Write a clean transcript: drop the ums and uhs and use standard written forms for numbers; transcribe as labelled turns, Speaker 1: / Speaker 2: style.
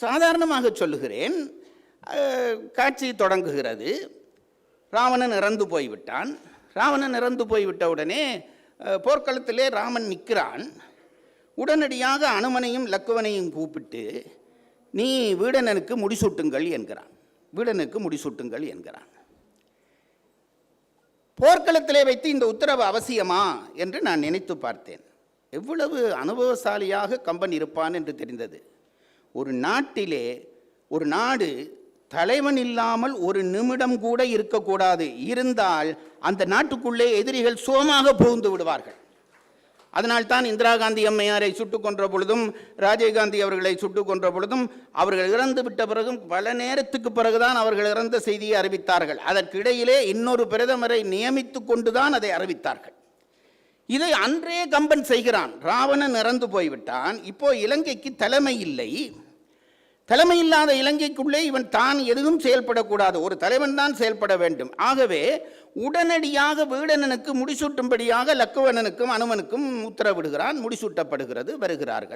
Speaker 1: சாதாரணமாக சொல்லுகிறேன். காட்சி தொடங்குகிறது. ராவணன் இறந்து போய்விட்டான். ராவணன் இறந்து போய்விட்ட உடனே போர்க்களத்திலே ராமன் நிற்கிறான். உடனடியாக அனுமனையும் லக்குவனையும் கூப்பிட்டு, நீ வீடனனுக்கு முடிசூட்டுங்கள் என்கிறான். வீடனுக்கு முடிசூட்டுங்கள் என்கிறான். போர்க்களத்திலே வைத்து இந்த உத்தரவு அவசியமா என்று நான் நினைத்து பார்த்தேன். எவ்வளவு அனுபவசாலியாக கம்பன் இருப்பான் என்று தெரிந்தது. ஒரு நாட்டிலே ஒரு நாடு தலைவன் இல்லாமல் ஒரு நிமிடம் கூட இருக்கக்கூடாது. இருந்தால் அந்த நாட்டுக்குள்ளே எதிரிகள் சுகமாக புகுந்து விடுவார்கள். அதனால்தான் இந்திரா காந்தி அம்மையாரை சுட்டுக் கொன்ற பொழுதும் ராஜீவ்காந்தி அவர்களை சுட்டுக் கொன்ற பொழுதும் அவர்கள் இறந்து விட்ட பிறகும் பல நேரத்துக்கு பிறகுதான் அவர்கள் இறந்த செய்தியை அறிவித்தார்கள். அதற்கிடையிலே இன்னொரு பிரதமரை நியமித்து கொண்டுதான் அதை அறிவித்தார்கள். இதை அன்றே கம்பன் செய்கிறான். ராவணன் இறந்து போய்விட்டான். இப்போ இலங்கைக்கு தலைமை இல்லை. தலைமை இல்லாத இலங்கைக்குள்ளே இவன் தான் எதுவும் செயல்படக்கூடாது. ஒரு தலைவன் தான் செயல்பட வேண்டும். ஆகவே உடனடியாக வீடனனுக்கு முடிசூட்டும்படியாக லக்குவணனுக்கும் அனுமனுக்கும் உத்தரவிடுகிறான். முடிசூட்டப்படுகிறது. வருகிறார்கள்.